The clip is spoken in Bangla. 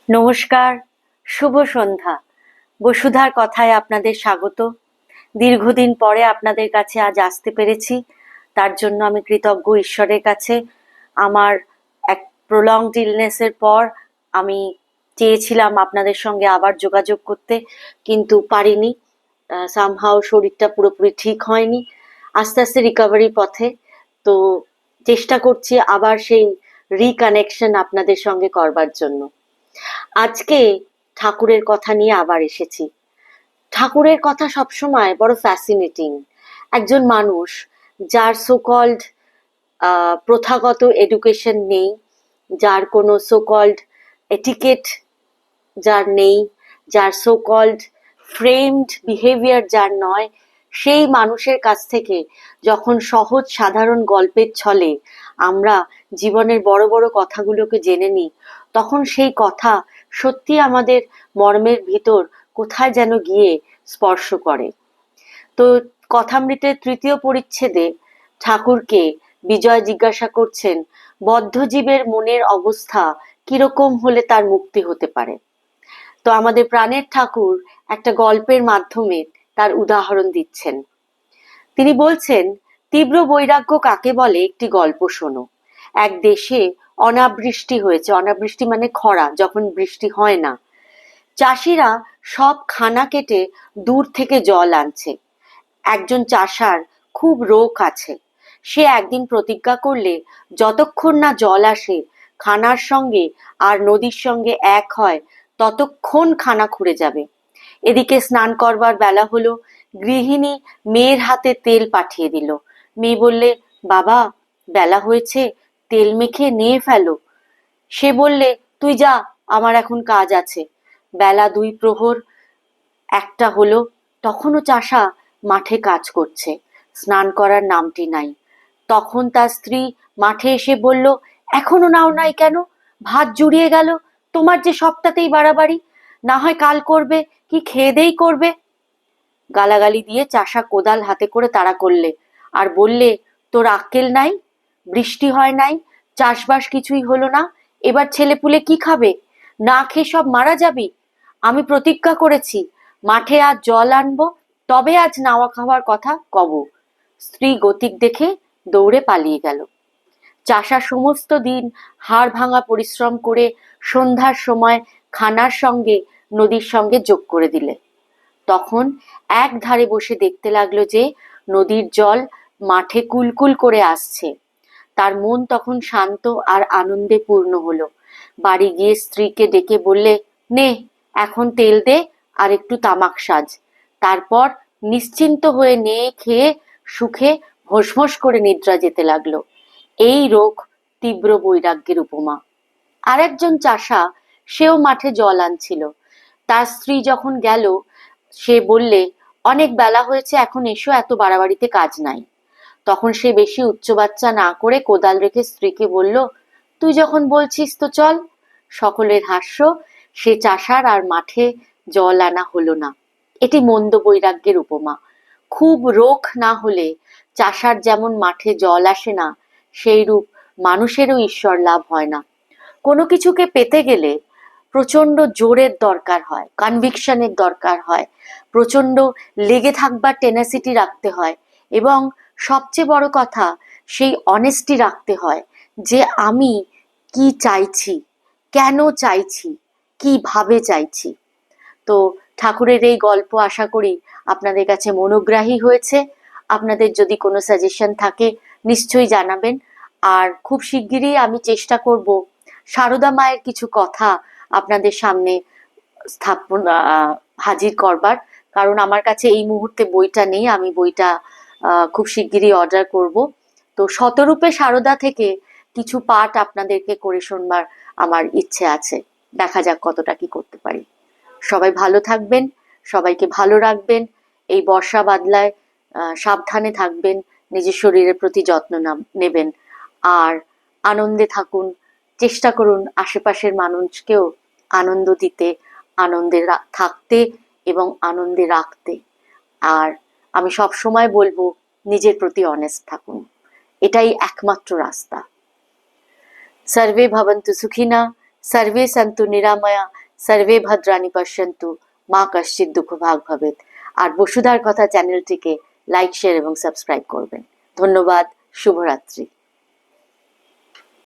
নমস্কার, শুভ সন্ধ্যা। বসুধার কথায় আপনাদের স্বাগত। দীর্ঘদিন পরে আপনাদের কাছে আজ আসতে পেরেছি, তার জন্য আমি কৃতজ্ঞ ঈশ্বরের কাছে। আমার এক প্রলংড ইলনেসের পর আমি চেয়েছিলাম আপনাদের সঙ্গে আবার যোগাযোগ করতে, কিন্তু পারিনি। সামহাও শরীরটা পুরোপুরি ঠিক হয়নি, আস্তে আস্তে রিকভারির পথে। তো চেষ্টা করছি আবার সেই রিকানেকশন আপনাদের সঙ্গে করবার জন্য। আজকে ঠাকুরের কথা নিয়ে আবার এসেছি। ঠাকুরের কথা সবসময় বড় ফ্যাসিনেটিং। একজন মানুষ যার সোকল্ড প্রথাগত এডুকেশন নেই, যার কোনো সোকল্ড এটিকেট যার নেই, যার সোকল্ড ফ্রেমড বিহেভিয়ার যার নয়, সেই মানুষের কাছ থেকে যখন সহজ সাধারণ গল্পের ছলে আমরা জীবনের বড় বড় কথাগুলোকে জেনে নিই, তখন সেই কথা সত্যি আমাদের মর্মের ভিতর কোথায় যেন গিয়ে স্পর্শ করে। তো কথামৃতের তৃতীয় পরিচ্ছেদে ঠাকুরকে বিজয় জিজ্ঞাসা করছেন, বদ্ধজীবের মনের অবস্থা কিরকম হলে তার মুক্তি হতে পারে। তো আমাদের প্রাণের ঠাকুর একটা গল্পের মাধ্যমে তার উদাহরণ দিচ্ছেন। তিনি বলছেন, তীব্র বৈরাগ্য কাকে বলে একটি গল্প শোনো। এক দেশে অনাবৃষ্টি হয়েছে। অনাবৃষ্টি মানে খরা, যখন বৃষ্টি হয় না। চাষিরা সব খানা কেটে দূর থেকে জল আনছে। একজন চাষার খুব রোগ আছে। সে একদিন প্রতিজ্ঞা করলে যতক্ষণ না জল আসে খানার সঙ্গে আর নদীর সঙ্গে এক হয়, ততক্ষণ খানা খুঁড়ে যাবে। এদিকে স্নান করবার বেলা হলো। গৃহিণী মেয়ের হাতে তেল পাঠিয়ে দিল। মেয়ে বললে, বাবা, বেলা হয়েছে, তেল মেখে নিয়ে ফেলো। সে বললে, তুই যা, আমার এখন কাজ আছে। বেলা 2 প্রহর, 1টা হলো, তখনও চাষা মাঠে কাজ করছে, স্নান করার নামটি নাই। তখন তার স্ত্রী মাঠে এসে বলল, এখনো নাও নাই কেন? ভাত জুড়িয়ে গেল, তোমার যে সবটাতেই বাড়াবাড়ি, না হয় কাল করবে, কি খেয়ে দেই করবে। গালাগালি দিয়ে চাষা কোদাল হাতে করে তাড়া করলে, আর বললে, তোর আক্কেল নাই? বৃষ্টি হয় নাই, চাষবাস কিছুই হলো না, এবার ছেলেপুলে কি খাবে? না খেয়ে সব মারা যাবি। আমি প্রতিজ্ঞা করেছি মাঠে আজ জল আনবো, তবে আজ নাওয়া খাওয়ার কথা কব। স্ত্রী গতিক দেখে দৌড়ে পালিয়ে গেল। চাষা সমস্ত দিন হাড় ভাঙা পরিশ্রম করে সন্ধ্যার সময় খানার সঙ্গে নদীর সঙ্গে যোগ করে দিলে। তখন এক ধারে বসে দেখতে লাগলো যে নদীর জল মাঠে কুলকুল করে আসছে। তার মন তখন শান্ত আর আনন্দে পূর্ণ হলো। বাড়ি গিয়ে স্ত্রীকে ডেকে বললে, নে, এখন তেল দে আর একটু তামাক সাজ। তারপর নিশ্চিন্ত হয়ে নে খেয়ে সুখে ভোঁস করে নিদ্রা যেতে লাগলো। এই রোগ তীব্র বৈরাগ্যের উপমা। আর একজন চাষা, সেও মাঠে জল আনছিল। তার স্ত্রী যখন গেল, সে বললে, অনেক বেলা হয়েছে, এখন এসো, এত বাড়াবাড়িতে কাজ নাই। তখন সে বেশি উচ্চ বাচ্চা না করে কোদাল রেখে স্ত্রীকে বলল, তুই যখন বলছিস তো চল। সকলের হাস্য। সে চাষার আর মাঠে জল আনা হলো না। এটি মন্দ বৈরাগ্যের উপমা। খুব রোগ না হলে চাষার যেমন মাঠে জল আসে না, সেই রূপ মানুষেরও ঈশ্বর লাভ হয় না। কোনো কিছুকে পেতে গেলে প্রচন্ড জোরের দরকার হয়, কনভিকশনের দরকার হয়, প্রচন্ড লেগে থাকবার টেনাসিটি রাখতে হয়, এবং সবচেয়ে বড় কথা, সেই অনেস্টি রাখতে হয় যে আমি কি চাইছি, কেন চাইছি, কিভাবে চাইছি। তো ঠাকুরের এই গল্প আশা করি আপনাদের কাছে মনোগ্রাহী হয়েছে। আপনাদের যদি কোনো সাজেশন থাকে নিশ্চয়ই জানাবেন। আর খুব শিগগিরই আমি চেষ্টা করব সারদা মায়ের কিছু কথা আপনাদের সামনে স্থাপন হাজির করবার। কারণ আমার কাছে এই মুহূর্তে বইটা নেই, আমি বইটা খুব শিগগিরই অর্ডার করব। তো শতরূপে সারদা থেকে কিছু পাঠ আপনাদেরকে করে শোনবার আমার ইচ্ছে আছে। দেখা যাক কতটা কি করতে পারি। সবাই ভালো থাকবেন, সবাইকে ভালো রাখবেন। এই বর্ষা বাদলায় সাবধানে থাকবেন, নিজের শরীরের প্রতি যত্ন নেবেন, আর আনন্দে থাকুন। চেষ্টা করুন আশেপাশের মানুষকেও আনন্দ দিতে, আনন্দে থাকতে এবং আনন্দে রাখতে। আর আমি সব সময় বলবো, নিজের প্রতি অনেস্ট থাকুন, এটাই একমাত্র রাস্তা। সর্বে ভবন্তু সুখিনা, सर्वे सन्तु निरामया सर्वे भद्राणि पश्यन्तु মা কশ্চিৎ দুঃখ ভাগ ভবেত। আর বসুধার কথা চ্যানেলটিকে লাইক শেয়ার এবং সাবস্ক্রাইব করবেন। ধন্যবাদ। শুভরাত্রি।